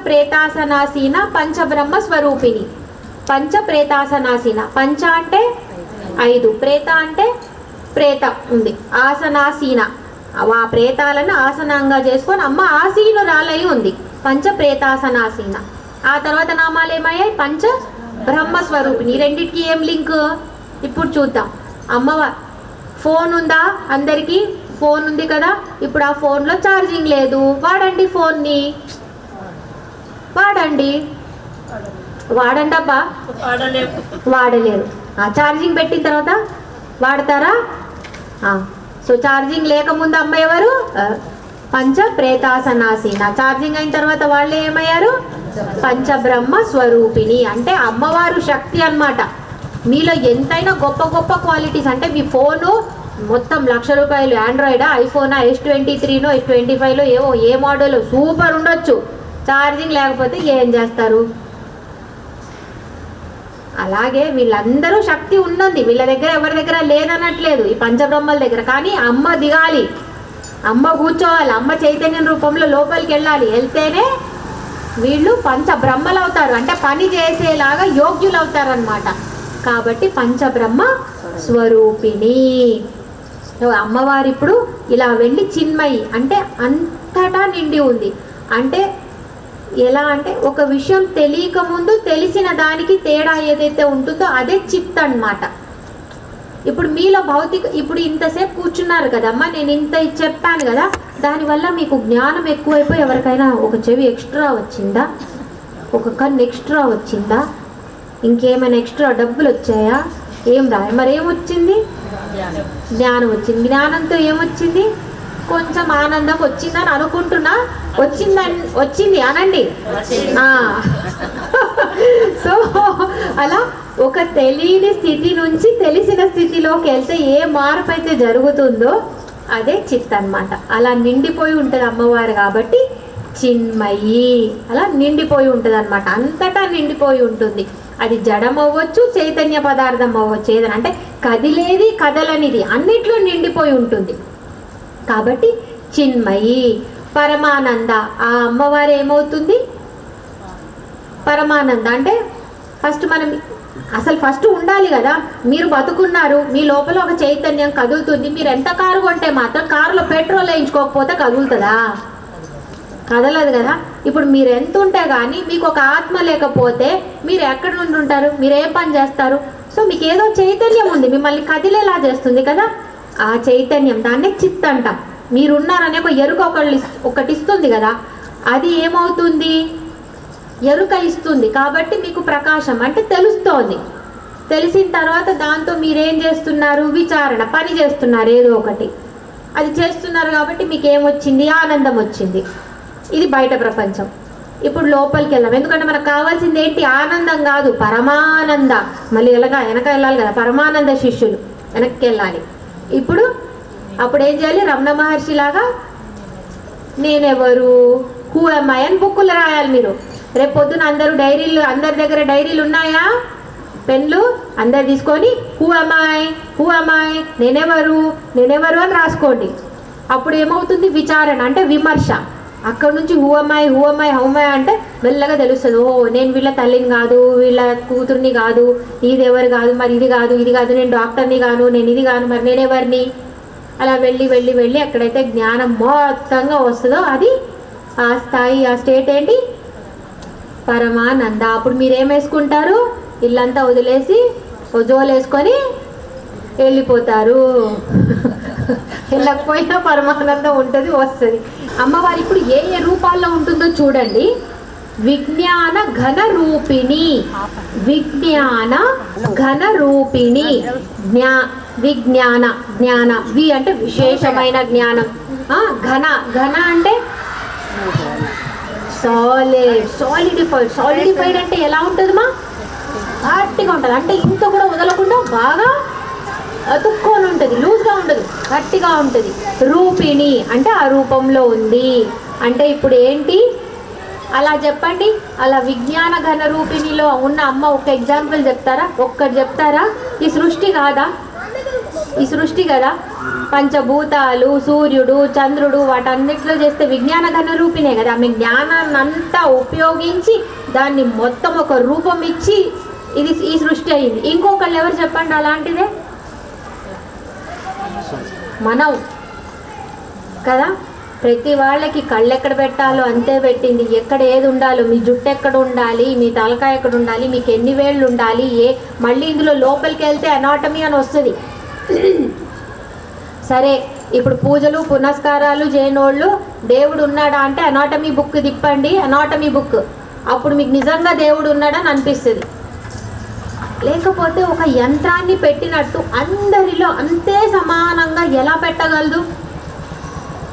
ప్రేతాసనాసీన పంచబ్రహ్మ స్వరూపిణి. పంచ ప్రేతాసనాసీన, పంచ అంటే 5, ప్రేత అంటే ప్రేత ఉంది, ఆసనాసీన ఆ ప్రేతాలను ఆసనంగా చేసుకొని అమ్మ ఆసీనురాలై ఉంది, పంచ ప్రేతాసనాసీన. ఆ తర్వాత నామాలు ఏమయ్యాయి? పంచ బ్రహ్మస్వరూపిణి. రెండింటికి ఏం లింక్ ఇప్పుడు చూద్దాం. అమ్మవారు ఫోన్ ఉందా? అందరికీ ఫోన్ ఉంది కదా. ఇప్పుడు ఆ ఫోన్లో ఛార్జింగ్ లేదు, వాడండి ఫోన్ని, వాడండి అబ్బా. వాడలేరు. ఛార్జింగ్ పెట్టిన తర్వాత వాడతారా? సో ఛార్జింగ్ లేకముందు అమ్మ ఎవరు? పంచ ప్రేతాసనాసీన. ఛార్జింగ్ అయిన తర్వాత వాళ్ళే ఏమయ్యారు? పంచబ్రహ్మ స్వరూపిణి. అంటే అమ్మవారు శక్తి అన్నమాట. మీలో ఎంతైనా గొప్ప గొప్ప క్వాలిటీస్, అంటే మీ ఫోను మొత్తం ₹1,00,000 ఆండ్రాయిడా, ఐఫోనా, S23నో S25లో ఏవో ఏ మోడల్ సూపర్ ఉండొచ్చు, ఛార్జింగ్ లేకపోతే ఏం చేస్తారు? అలాగే వీళ్ళందరూ శక్తి ఉన్నది, వీళ్ళ దగ్గర ఎవరి దగ్గర లేదనట్లేదు, ఈ పంచబ్రహ్మల దగ్గర. కానీ అమ్మ దిగాలి, అమ్మ కూర్చోవాలి, అమ్మ చైతన్యం రూపంలో లోపలికి వెళ్ళాలి. వెళ్తేనే వీళ్ళు పంచబ్రహ్మలు అవుతారు, అంటే పని చేసేలాగా యోగ్యులు అవుతారు అన్నమాట. కాబట్టి పంచబ్రహ్మ స్వరూపిణి అమ్మవారు. ఇప్పుడు ఇలా వెళ్ళి చిన్మయి అంటే అంతటా నిండి ఉంది. అంటే ఎలా అంటే ఒక విషయం తెలియక ముందు తెలిసిన దానికి తేడా ఏదైతే ఉంటుందో అదే చిత్ అన్నమాట. ఇప్పుడు మీలో ఇప్పుడు ఇంతసేపు కూర్చున్నారు కదమ్మా, నేను ఇంత చెప్పాను కదా, దానివల్ల మీకు జ్ఞానం ఎక్కువైపోయి ఎవరికైనా ఒక చెవి ఎక్స్ట్రా వచ్చిందా, ఒక కన్ను ఎక్స్ట్రా వచ్చిందా, ఇంకేమైనా ఎక్స్ట్రా డబ్బులు వచ్చాయా? ఏం రాయ మరేమొచ్చింది? జ్ఞానం వచ్చింది. జ్ఞానంతో ఏమొచ్చింది? కొంచెం ఆనందం వచ్చిందని అనుకుంటున్నా. వచ్చింది అనండి. సో అలా ఒక తెలియని స్థితి నుంచి తెలిసిన స్థితిలోకి వెళ్తే ఏ మార్పు అయితే జరుగుతుందో అదే చిత్ అన్నమాట. అలా నిండిపోయి ఉంటుంది అమ్మవారు కాబట్టి చిన్మయి. అలా నిండిపోయి ఉంటుంది అన్నమాట, అంతటా నిండిపోయి ఉంటుంది. అది జడం అవ్వచ్చు, చైతన్య పదార్థం అవ్వచ్చు, ఏదైనా అంటే కదిలేది కదలనిది అన్నిట్లో నిండిపోయి ఉంటుంది కాబట్టి చిన్మయి. పరమానంద, ఆ అమ్మవారు ఏమవుతుంది? పరమానంద అంటే ఫస్ట్ ఉండాలి కదా. మీరు బతుకున్నారు, మీ లోపల ఒక చైతన్యం కదులుతుంది. మీరు ఎంత కారు కొంటే మాత్రం కారులో పెట్రోల్ వేయించుకోకపోతే కదులుతుందా? కదలదు కదా. ఇప్పుడు మీరు ఎంత ఉంటే కానీ మీకు ఒక ఆత్మ లేకపోతే మీరు ఎక్కడి నుండి ఉంటారు? మీరు ఏం పని చేస్తారు? సో మీకు ఏదో చైతన్యం ఉంది, మిమ్మల్ని కదిలేలా చేస్తుంది కదా. ఆ చైతన్యం, దాన్నే చిత్ అంటాం. మీరున్నారనే ఒక ఎరుక ఒకటి ఇస్తుంది కదా, అది ఏమవుతుంది? ఎరుక ఇస్తుంది. కాబట్టి మీకు ప్రకాశం అంటే తెలుస్తోంది. తెలిసిన తర్వాత దాంతో మీరేం చేస్తున్నారు? విచారణ, పని చేస్తున్నారు, ఏదో ఒకటి అది చేస్తున్నారు. కాబట్టి మీకు ఏమొచ్చింది? ఆనందం వచ్చింది. ఇది బయట ప్రపంచం. ఇప్పుడు లోపలికి వెళ్దాం. ఎందుకంటే మనకు కావాల్సింది ఏంటి? ఆనందం కాదు, పరమానంద. మళ్ళీ వెనక వెళ్ళాలి కదా, పరమానంద శిష్యులు వెనక్కి వెళ్ళాలి. అప్పుడు ఏం చేయాలి? రమణ మహర్షి లాగా నేనెవరు, హూ am I అని బుక్కులు రాయాలి మీరు. రేపు పొద్దున అందరి దగ్గర డైరీలు ఉన్నాయా? పెన్లు అందరు తీసుకొని హూ am I నేనెవరు అని రాసుకోండి. అప్పుడు ఏమవుతుంది? విచారణ అంటే విమర్శ. అక్కడ నుంచి హూ am I అంటే మెల్లగా తెలుస్తుంది. ఓ నేను వీళ్ళ తల్లిని కాదు, వీళ్ళ కూతుర్ని కాదు, ఇది ఎవరు కాదు, మరి ఇది కాదు, నేను డాక్టర్ని కాను, నేను ఇది కాను, మరి నేనెవరిని? అలా వెళ్ళి ఎక్కడైతే జ్ఞానం మొత్తంగా వస్తుందో అది ఆ స్థాయి, ఆ స్టేట్ ఏంటి? పరమానంద. అప్పుడు మీరేం వేసుకుంటారు? ఇల్లంతా వదిలేసి జోలు వేసుకొని వెళ్ళిపోతారు. వెళ్ళకపోయినా పరమానందం ఉంటుంది, వస్తుంది. అమ్మవారు ఇప్పుడు ఏ రూపాల్లో ఉంటుందో చూడండి. విజ్ఞాన ఘన రూపిణి, జ్ఞాన వి అంటే విశేషమైన జ్ఞానం. ఘన అంటే సాలిడిఫైడ్ అంటే ఎలా ఉంటుంది మా? గట్టిగా ఉంటుంది. అంటే ఇంత కూడా వదలకుండా బాగా అతుక్కొని ఉంటుంది, లూజ్గా ఉండదు, గట్టిగా ఉంటుంది. రూపిణి అంటే ఆ రూపంలో ఉంది. అంటే ఇప్పుడు ఏంటి? అలా చెప్పండి. అలా విజ్ఞాన ఘన రూపిణిలో ఉన్న అమ్మ ఒక ఎగ్జాంపుల్ చెప్తారా? ఒక్కటి చెప్తారా? ఈ సృష్టి కాదా? పంచభూతాలు, సూర్యుడు, చంద్రుడు, వాటన్నిటిలో చేస్తే విజ్ఞాన ఘన రూపినే కదా. ఆమె జ్ఞానాన్ని అంతా ఉపయోగించి దాన్ని మొత్తం ఒక రూపం ఇచ్చి ఇది ఈ సృష్టి అయింది. ఇంకొకళ్ళు ఎవరు చెప్పండి అలాంటిదే? మనం కదా. ప్రతి వాళ్ళకి కళ్ళు ఎక్కడ పెట్టాలో అంతే పెట్టింది, ఎక్కడ ఏది ఉండాలో, మీ జుట్టు ఎక్కడ ఉండాలి, మీ తలకాయ ఎక్కడ ఉండాలి, మీకు ఎన్ని వేళ్ళు ఉండాలి, మళ్ళీ ఇందులో లోపలికి వెళ్తే అనాటమీ అని వస్తుంది. సరే, ఇప్పుడు పూజలు పునస్కారాలు చేయనోళ్ళు దేవుడు ఉన్నాడా అంటే అనాటమీ బుక్ తిప్పండి, అనాటమీ బుక్, అప్పుడు మీకు నిజంగా దేవుడు ఉన్నాడని అనిపిస్తుంది. లేకపోతే ఒక యంత్రాన్ని పెట్టినట్టు అందరిలో అంతే సమానంగా ఎలా పెట్టగలదు?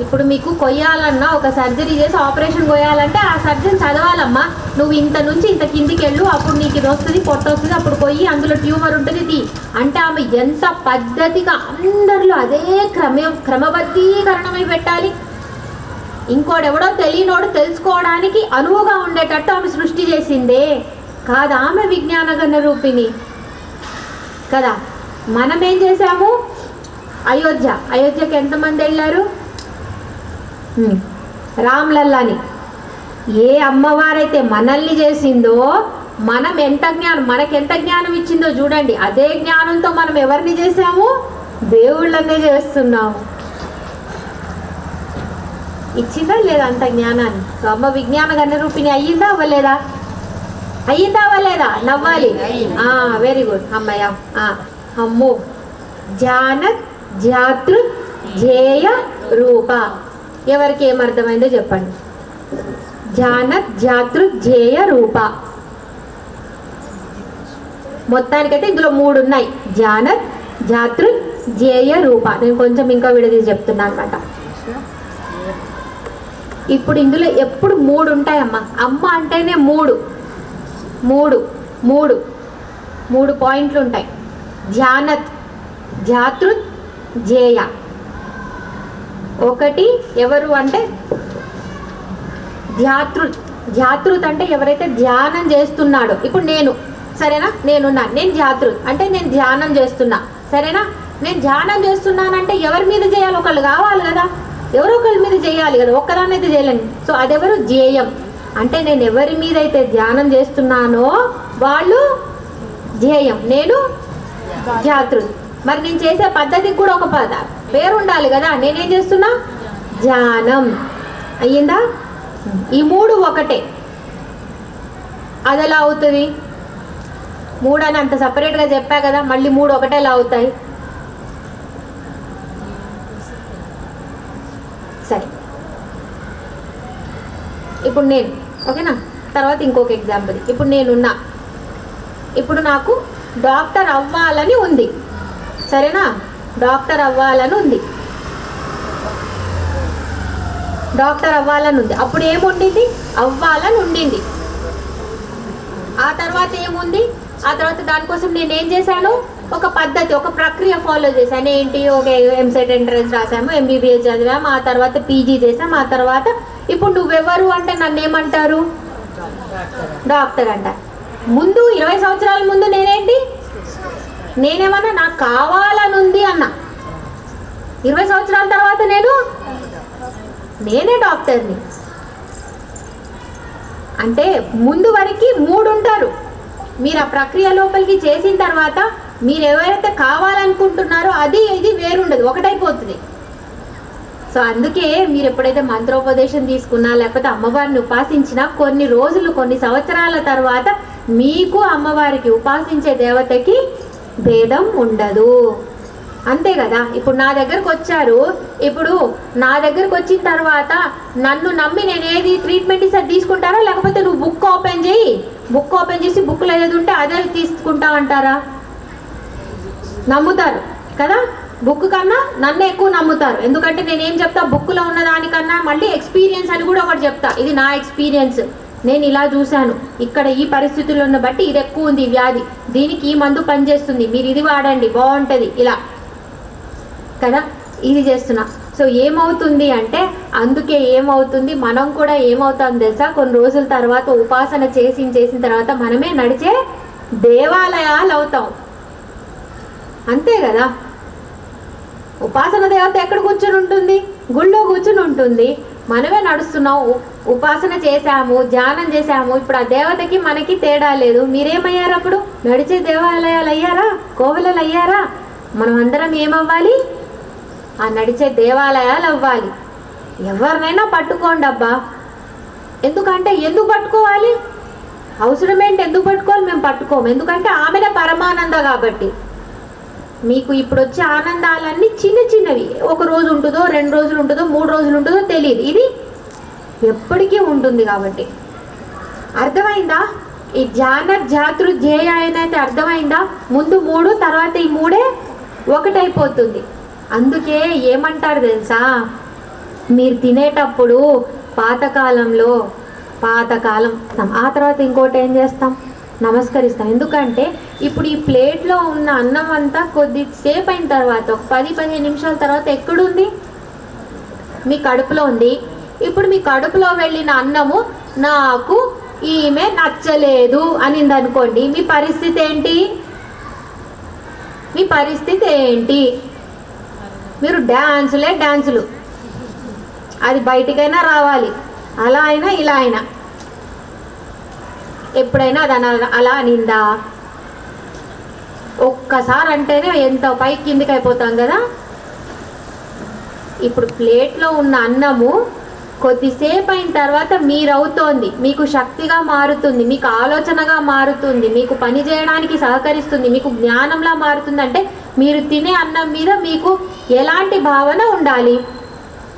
ఇప్పుడు మీకు కొయ్యాలన్నా, ఒక సర్జరీ చేసి ఆపరేషన్ కొయ్యాలంటే ఆ సర్జన్ చదవాలమ్మా, నువ్వు ఇంత నుంచి ఇంత కిందికి వెళ్ళు, అప్పుడు నీకు ఇది వస్తుంది, పొట్ట వస్తుంది, అప్పుడు కొయ్యి, అందులో ట్యూమర్ ఉంటుంది అంటే ఆమె ఎంత పద్ధతిగా అందరిలో అదే క్రమబద్ధీకరణమై పెట్టాలి. ఇంకోడెవడో తెలియనోడు తెలుసుకోవడానికి అనువుగా ఉండేటట్టు ఆమె సృష్టి చేసిందే కాదా? ఆమె విజ్ఞాన గణ రూపిణి కదా. మనం ఏం చేసాము? అయోధ్యకి ఎంతమంది వెళ్ళారు? రామ్లల్లాని. ఏ అమ్మవారైతే మనల్ని చేసిందో, మనకెంత జ్ఞానం ఇచ్చిందో చూడండి. అదే జ్ఞానంతో మనం ఎవరిని చేసాము? దేవుళ్ళనే చేస్తున్నాము. ఇచ్చిందా లేదా అంత జ్ఞానాన్ని? అమ్మ విజ్ఞాన గణ రూపిణి అయ్యిందా అవ్వలేదా? అయ్యిందా అవ్వలేదా? నవ్వాలి. వెరీ గుడ్ అమ్మయ్య. అమ్మో, జానత్ జాతృ జేయ రూప. ఎవరికి ఏమర్థమైందో చెప్పండి. జానత్ జాతృ జేయ రూప. మొత్తానికైతే ఇందులో 3 ఉన్నాయి. జానత్ జాతృ జేయ రూప. నేను కొంచెం ఇంకా విడదీసి చెప్తున్నా అనమాట. ఇప్పుడు ఇందులో ఎప్పుడు 3 ఉంటాయమ్మా. అమ్మ అంటేనే 3 పాయింట్లు ఉంటాయి. జానత్, జాతృత్, జేయ. ఒకటి ఎవరు అంటే జాతృత్ అంటే ఎవరైతే ధ్యానం చేస్తున్నాడో. ఇప్పుడు నేను, సరేనా, నేను జాతృత్ అంటే నేను ధ్యానం చేస్తున్నా, సరేనా. నేను ధ్యానం చేస్తున్నానంటే ఎవరి మీద చేయాలి? ఒకళ్ళు కావాలి కదా, ఎవరో ఒకళ్ళ మీద చేయాలి కదా, ఒక్కదాన్ని అయితే చేయలేను. సో అదెవరు? జేయం. అంటే నేను ఎవరి మీద అయితే ధ్యానం చేస్తున్నానో వాళ్ళు ధ్యేయం, నేను జాతృత్. మరి నేను చేసే పద్ధతికి కూడా ఒక పేరు ఉండాలి కదా. నేనేం చేస్తున్నా? ధ్యానం. అయ్యిందా? ఈ 3 ఒకటే. అది ఎలా అవుతుంది? 3 అని అంత సపరేట్గా చెప్పా కదా, మళ్ళీ 3 ఒకటే ఎలా అవుతాయి? సరే, ఇప్పుడు నేను, ఓకేనా, తర్వాత ఇంకొక ఎగ్జాంపుల్. ఇప్పుడు నేనున్నా, ఇప్పుడు నాకు డాక్టర్ అవ్వాలని ఉంది, సరేనా. డాక్టర్ అవ్వాలని ఉంది. అప్పుడు ఏముండింది? అవ్వాలని ఉండింది. ఆ తర్వాత ఏముంది? ఆ తర్వాత దానికోసం నేనేం చేశాను? ఒక పద్ధతి, ఒక ప్రక్రియ ఫాలో చేశాను. ఏంటి? ఒక ఎంసెట్ ఎంట్రన్స్ రాసాము, ఎంబీబీఎస్ చదివాము, ఆ తర్వాత పీజీ చేసాము, ఆ తర్వాత ఇప్పుడు నువ్వెవరు అంటే నన్ను ఏమంటారు? డాక్టర్ అంట. ముందు 20 సంవత్సరాల ముందు నేనేమన్నా నాకు కావాలని ఉంది అన్న. 20 సంవత్సరాల తర్వాత నేనే డాక్టర్ని. అంటే ముందు వరకు 3 ఉంటారు. మీరు ఆ ప్రక్రియ లోపలికి చేసిన తర్వాత మీరు ఎవరైతే కావాలనుకుంటున్నారో అది ఇది వేరుండదు, ఒకటైపోతుంది. సో అందుకే మీరు ఎప్పుడైతే మంత్రోపదేశం తీసుకున్నా, లేకపోతే అమ్మవారిని ఉపాసించినా, కొన్ని రోజులు, కొన్ని సంవత్సరాల తర్వాత మీకు అమ్మవారికి ఉపాసించే దేవతకి భేదం ఉండదు. అంతే కదా. ఇప్పుడు నా దగ్గరకు వచ్చారు, ఇప్పుడు నా దగ్గరకు వచ్చిన తర్వాత నన్ను నమ్మి నేను ఏది ట్రీట్మెంట్ ఇస్తే తీసుకుంటారా, లేకపోతే నువ్వు బుక్ ఓపెన్ చేసి బుక్లో ఏది ఉంటే అదే తీసుకుంటావు అంటారా? నమ్ముతారు కదా. బుక్ కన్నా నన్ను ఎక్కువ నమ్ముతారు. ఎందుకంటే నేనేం చెప్తా, బుక్లో ఉన్న దానికన్నా మళ్ళీ ఎక్స్పీరియన్స్ అని కూడా ఒకటి చెప్తా. ఇది నా ఎక్స్పీరియన్స్, నేను ఇలా చూశాను, ఇక్కడ ఈ పరిస్థితులను బట్టి ఇది ఎక్కువ ఉంది వ్యాధి, దీనికి ఈ మందు పనిచేస్తుంది, మీరు ఇది వాడండి బాగుంటుంది, ఇలా కదా. ఇది చేస్తున్నా. సో ఏమవుతుంది అంటే, అందుకే ఏమవుతుంది, మనం కూడా ఏమవుతాం తెలుసా, కొన్ని రోజుల తర్వాత ఉపాసన చేసిన తర్వాత మనమే నడిచే దేవాలయాలు అవుతాం. అంతే కదా. ఉపాసన దేవత ఎక్కడ కూర్చుని ఉంటుంది? గుళ్ళో కూర్చుని ఉంటుంది. మనమే నడుస్తున్నాం, ఉపాసన చేశాము, ధ్యానం చేశాము. ఇప్పుడు ఆ దేవతకి మనకి తేడా లేదు. మీరేమయ్యారు అప్పుడు? నడిచే దేవాలయాలు అయ్యారా? కోవెలలు అయ్యారా? మనం అందరం ఏమవ్వాలి? ఆ నడిచే దేవాలయాలు అవ్వాలి. ఎవరినైనా పట్టుకోండి అబ్బా. ఎందుకంటే ఎందుకు పట్టుకోవాలి? అవసరమేంటి? ఎందుకు పట్టుకోవాలి? మేము పట్టుకోము. ఎందుకంటే ఆమెనే పరమానంద కాబట్టి. మీకు ఇప్పుడు వచ్చే ఆనందాలన్నీ చిన్న చిన్నవి. ఒక రోజు ఉంటుందో, 2 రోజులు ఉంటుందో, 3 రోజులు ఉంటుందో తెలియదు. ఇది ఎప్పటికీ ఉంటుంది కాబట్టి. అర్థమైందా? ఈ ధ్యాన ధ్యాతృ ధ్యేయ అయితే అర్థమైందా? ముందు 3, తర్వాత ఈ 3 ఒకటైపోతుంది. అందుకే ఏమంటారు తెలుసా? మీరు తినేటప్పుడు పాతకాలం ఆ తర్వాత ఇంకోటి ఏం చేస్తాం? నమస్కరిస్తాం. ఎందుకంటే ఇప్పుడు ఈ ప్లేట్లో ఉన్న అన్నం అంతా కొద్దిసేపు అయిన తర్వాత, ఒక 10-15 నిమిషాల తర్వాత ఎక్కడుంది? మీ కడుపులో ఉంది. ఇప్పుడు మీ కడుపులో వెళ్ళిన అన్నము నాకు ఈమె నచ్చలేదు అనింది అనుకోండి, మీ పరిస్థితి ఏంటి? మీరు డ్యాన్సులు. అది బయటికైనా రావాలి. అలా అయినా ఇలా అయినా. ఎప్పుడైనా అది అలా అనిందా? ఒక్కసారి అంటేనే ఎంత పైకి కిందికి అయిపోతాం కదా. ఇప్పుడు ప్లేట్లో ఉన్న అన్నము కొద్దిసేపు అయిన తర్వాత మీరవుతోంది, మీకు శక్తిగా మారుతుంది, మీకు ఆలోచనగా మారుతుంది, మీకు పని చేయడానికి సహకరిస్తుంది, మీకు జ్ఞానంలా మారుతుంది. అంటే మీరు తినే అన్నం మీద మీకు ఎలాంటి భావన ఉండాలి?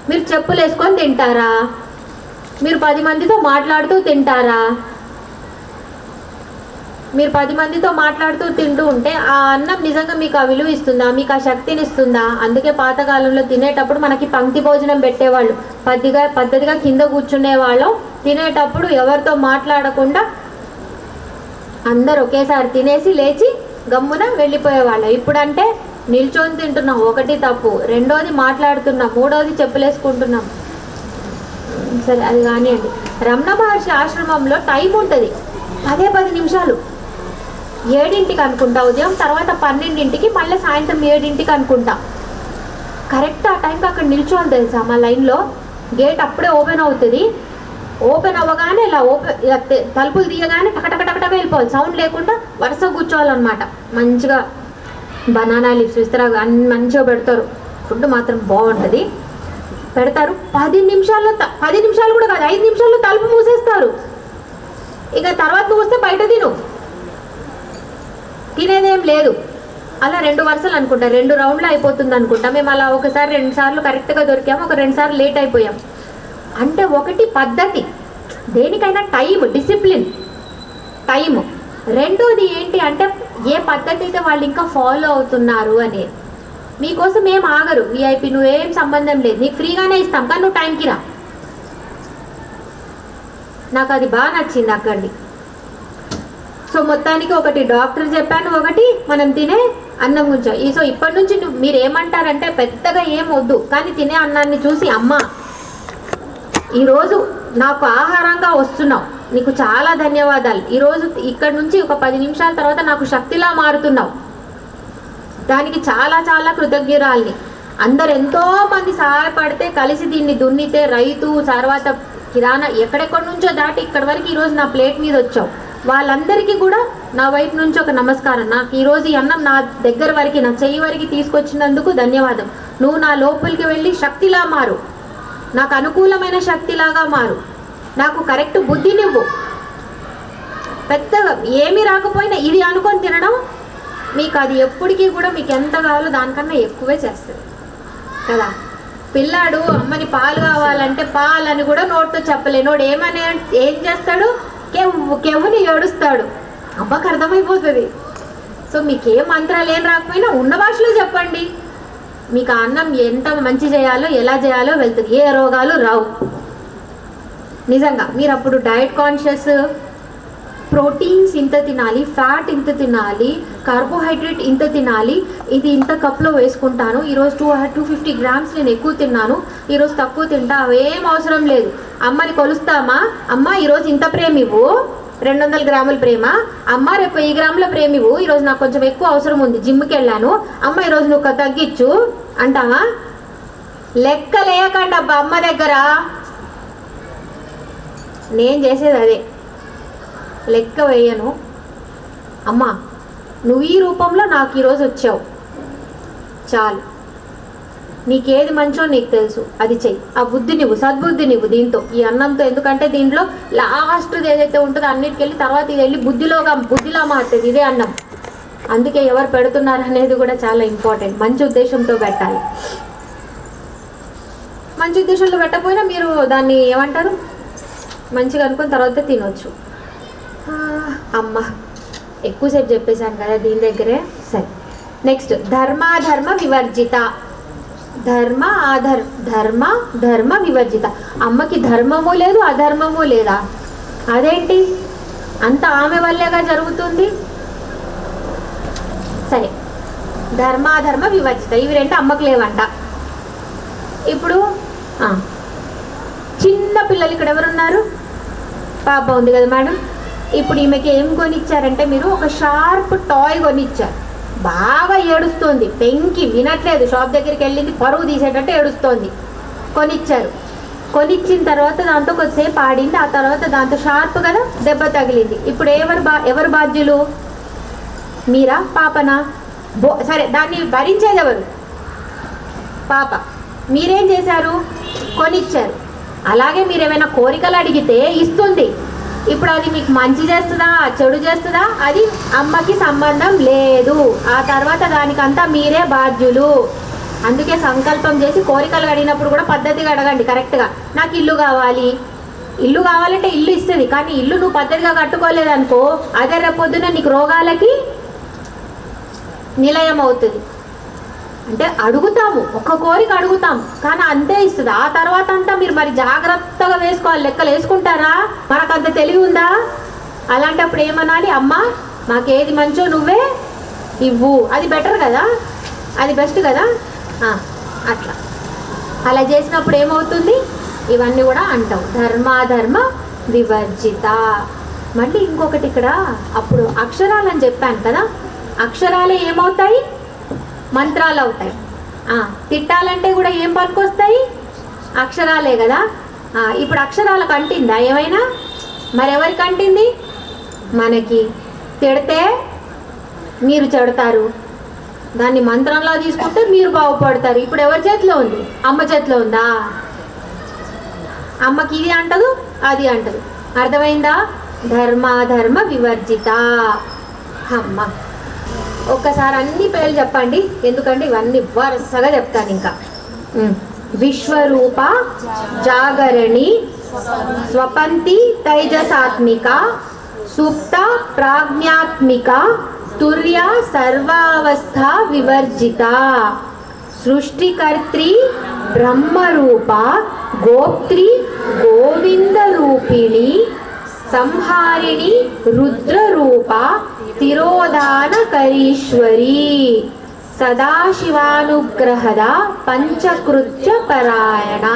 మీరు చెప్పులు వేసుకొని తింటారా? మీరు 10 మందితో మాట్లాడుతూ తింటారా? మీరు 10 మందితో మాట్లాడుతూ తింటూ ఉంటే ఆ అన్నం నిజంగా మీకు ఆ విలువ ఇస్తుందా? మీకు ఆ శక్తిని ఇస్తుందా? అందుకే పాతకాలంలో తినేటప్పుడు మనకి పంక్తి భోజనం పెట్టేవాళ్ళు. పద్ధతిగా కింద కూర్చునే వాళ్ళం. తినేటప్పుడు ఎవరితో మాట్లాడకుండా అందరు ఒకేసారి తినేసి లేచి గమ్మున వెళ్ళిపోయేవాళ్ళం. ఇప్పుడంటే నిల్చొని తింటున్నాం, ఒకటి తప్పు. 2వది మాట్లాడుతున్నాం, 3వది చెప్పులేసుకుంటున్నాం. సరే, అది కానివ్వండి. రమణ మహర్షి ఆశ్రమంలో టైం ఉంటుంది, 10 నిమిషాలు. 7ంటికి అనుకుంటా ఉదయం, తర్వాత 12ంటికి, మళ్ళీ సాయంత్రం 7ంటికి అనుకుంటా. కరెక్ట్ ఆ టైంకి అక్కడ నిల్చోవాలి తెలుసా? మా లైన్లో గేట్ అప్పుడే ఓపెన్ అవుతుంది. ఓపెన్ అవ్వగానే ఇలా తలుపులు తీయగానే టకటకటకటగా వెళ్ళిపోవాలి, సౌండ్ లేకుండా వరుస కూర్చోవాలన్నమాట. మంచిగా బనానా లీవ్స్ విస్తరా అన్ని మంచిగా పెడతారు. ఫుడ్ మాత్రం బాగుంటుంది. పెడతారు. 10 నిమిషాలు కూడా కాదు, 5 నిమిషాల్లో తలుపు మూసేస్తారు. ఇక తర్వాత నువ్వు వస్తే బయట తినేదేం లేదు. అలా 2 వరుసలు అనుకుంటా, 2 రౌండ్లు అయిపోతుంది అనుకుంటా. మేము అలా ఒకసారి 2 సార్లు కరెక్ట్గా దొరికాము, ఒక 2 సార్లు లేట్ అయిపోయాం. అంటే ఒకటి పద్ధతి, దేనికైనా టైం, డిసిప్లిన్, టైము. 2వది ఏంటి అంటే ఏ పద్ధతి అయితే వాళ్ళు ఇంకా ఫాలో అవుతున్నారు అనేది. మీకోసం ఏం ఆగరు. విఐపి నువ్వేం సంబంధం లేదు, నీకు ఫ్రీగానే ఇస్తాం, కానీ నువ్వు టైంకి రా. నాకు అది బాగా నచ్చింది అక్కడి. సో మొత్తానికి ఒకటి డాక్టర్ చెప్పాను, ఒకటి మనం తినే అన్నం గురించి. సో ఇప్పటి నుంచి మీరు ఏమంటారంటే పెద్దగా ఏం వద్దు, కానీ తినే అన్నాన్ని చూసి అమ్మ ఈరోజు నాకు ఆహారంగా వస్తున్నావు, నీకు చాలా ధన్యవాదాలు. ఈరోజు ఇక్కడ నుంచి ఒక 10 నిమిషాల తర్వాత నాకు శక్తిలా మారుతున్నావు, దానికి చాలా చాలా కృతజ్ఞురాల్ని. అందరు ఎంతో మంది సహాయపడితే కలిసి దీన్ని దున్నితే రైతు తర్వాత కిరాణా ఎక్కడెక్కడి నుంచో దాటి ఇక్కడి వరకు ఈరోజు నా ప్లేట్ మీద వచ్చావు. వాళ్ళందరికీ కూడా నా వైపు నుంచి ఒక నమస్కారం. నాకు ఈరోజు ఈ అన్నం నా దగ్గర వరకు, నా చెయ్యి వరకు తీసుకొచ్చినందుకు ధన్యవాదం. నువ్వు నా లోపలికి వెళ్ళి శక్తిలా మారు, నాకు అనుకూలమైన శక్తిలాగా మారు, నాకు కరెక్ట్ బుద్ధినివ్వు. పెద్దగా ఏమీ రాకపోయినా ఇది అనుకొని తినడం మీకు అది ఎప్పటికీ కూడా మీకు ఎంత కావాలో దానికన్నా ఎక్కువే చేస్తుంది కదా. పిల్లాడు అమ్మని పాలు కావాలంటే పాలని కూడా నోట్తో చెప్పలేనోడు ఏం చేస్తాడు? కెవ్వుని ఏడుస్తాడు. అబ్బకి అర్థమైపోతుంది. సో మీకు ఏ మంత్రాలు ఏం రాకపోయినా ఉన్న భాషలో చెప్పండి, మీకు ఆ అన్నం ఎంత మంచి చేయాలో ఎలా చేయాలో వెళ్తుంది, ఏ రోగాలు రావు. నిజంగా మీరు అప్పుడు డయట్ కాన్షియస్, ప్రోటీన్స్ ఇంత తినాలి, ఫ్యాట్ ఇంత తినాలి, కార్బోహైడ్రేట్ ఇంత తినాలి, ఇది ఇంత కప్లో వేసుకుంటాను, ఈరోజు 250 గ్రామ్స్ నేను ఎక్కువ తిన్నాను, ఈరోజు తక్కువ తింటా, అవేం అవసరం లేదు. అమ్మని కొలుస్తామా? అమ్మ ఈరోజు ఇంత ప్రేమ ఇవ్వు, 200 గ్రాముల ప్రేమ. అమ్మ రేపు 1000 గ్రాముల ప్రేమ ఇవ్వు, ఈరోజు నాకు కొంచెం ఎక్కువ అవసరం ఉంది, జిమ్కి వెళ్ళాను. అమ్మ ఈరోజు నువ్వు తగ్గించు. అంటావా? లెక్క లేకండి అబ్బా అమ్మ దగ్గర. నేను చేసేది అదే, లెక్క వేయను. అమ్మా నువ్వు ఈ రూపంలో నాకు ఈరోజు వచ్చావు, చాలు, నీకేది మంచో నీకు తెలుసు, అది చెయ్యి. ఆ బుద్ధి నువ్వు, సద్బుద్ధి నువ్వు దీంతో, ఈ అన్నంతో. ఎందుకంటే దీంట్లో లాస్ట్ది ఏదైతే ఉంటుందో అన్నిటికి వెళ్ళి తర్వాత ఇది వెళ్ళి బుద్ధిలా మారుతుంది ఇదే అన్నం. అందుకే ఎవరు పెడుతున్నారు అనేది కూడా చాలా ఇంపార్టెంట్. మంచి ఉద్దేశంతో పెట్టాలి. మంచి ఉద్దేశంలో పెట్టకపోయినా మీరు దాన్ని ఏమంటారు, మంచిగా అనుకుని తర్వాత తినొచ్చు. అమ్మ ఎక్కువసేపు చెప్పేశాను కదా దీని దగ్గరే. సరే, నెక్స్ట్ ధర్మాధర్మ వివర్జిత. ధర్మ వివర్జిత. అమ్మకి ధర్మము లేదు, అధర్మము లేదా? అదేంటి, అంత ఆమె వల్లేగా జరుగుతుంది. సరే, ధర్మాధర్మ వివర్జిత ఇవి రెండు అమ్మకు లేవంట. ఇప్పుడు చిన్న పిల్లలు ఇక్కడ ఎవరున్నారు? పాప ఉంది కదా మేడం. ఇప్పుడు ఈమెకి ఏం కొనిచ్చారంటే మీరు ఒక షార్ప్ టాయ్ కొనిచ్చారు. బాగా ఏడుస్తుంది, పెంకి వినట్లేదు, షాప్ దగ్గరికి వెళ్ళింది, పరువు తీసేటట్టు ఏడుస్తోంది. కొనిచ్చారు. కొనిచ్చిన తర్వాత దాంతో కొద్దిసేపు ఆడింది, ఆ తర్వాత దాంతో షార్ప్ కదా దెబ్బ తగిలింది. ఇప్పుడు ఎవరు బాధ్యులు? మీరా, పాపనా? సరే, దాన్ని భరించేది ఎవరు? పాప. మీరేం చేశారు? కొనిచ్చారు. అలాగే మీరు ఏమైనా కోరికలు అడిగితే ఇస్తుంది. ఇప్పుడు అది మీకు మంచి చేస్తుందా చెడు చేస్తుందా అది అమ్మకి సంబంధం లేదు. ఆ తర్వాత దానికంతా మీరే బాధ్యులు. అందుకే సంకల్పం చేసి కోరికలు అడిగినప్పుడు కూడా పద్ధతిగా అడగండి, కరెక్ట్గా. నాకు ఇల్లు కావాలి, ఇల్లు కావాలంటే ఇల్లు ఇస్తుంది. కానీ ఇల్లు నువ్వు పద్ధతిగా కట్టుకోలేదనుకో, అదే రేపొద్దున నీకు రోగాలకి నిలయం అవుతుంది. అంటే అడుగుతాము, ఒక కోరిక అడుగుతాం, కానీ అంతే ఇస్తుంది. ఆ తర్వాత అంతా మీరు మరి జాగ్రత్తగా వేసుకోవాలి. లెక్కలు వేసుకుంటారా? మనకంత తెలివి ఉందా? అలాంటప్పుడు ఏమనాలి? అమ్మ మాకేది మంచో నువ్వే ఇవ్వు, అది బెటర్ కదా, అది బెస్ట్ కదా. అట్లా అలా చేసినప్పుడు ఏమవుతుంది? ఇవన్నీ కూడా అంటాం ధర్మాధర్మ వివర్జిత. మళ్ళీ ఇంకొకటి ఇక్కడ, అప్పుడు అక్షరాలని చెప్పాను కదా, అక్షరాలే ఏమవుతాయి? మంత్రాలు అవుతాయి. తిట్టాలంటే కూడా ఏం పనికొస్తాయి? అక్షరాలే కదా. ఇప్పుడు అక్షరాలకు అంటిందా ఏమైనా? మరెవరికి అంటింది? మనకి. తిడితే మీరు చెడతారు, దాన్ని మంత్రంలా తీసుకుంటే మీరు బాగుపడతారు. ఇప్పుడు ఎవరి చేతిలో ఉంది? అమ్మ చేతిలో ఉందా? అమ్మకి ఇది అంటదు, అది అంటదు. అర్థమైందా? ధర్మాధర్మ వివర్జిత. అమ్మ ఒక్కసారి అన్ని పేర్లు చెప్పండి, ఎందుకంటే ఇవన్నీ వరుసగా చెప్తాను. ఇంకా విశ్వరూప, జాగరణి, స్వపంతి తైజసాత్మిక, సుప్త ప్రాజ్ఞాత్మిక, తుర్య సర్వావస్థ వివర్జిత, సృష్టికర్త్రి బ్రహ్మరూప, గోప్త్రి గోవింద రూపిణి, సంహారిణి రుద్రరూప, తిరోధానకరీశ్వరీ, సదాశివానుగ్రహద పంచకృత్య పరాయణ.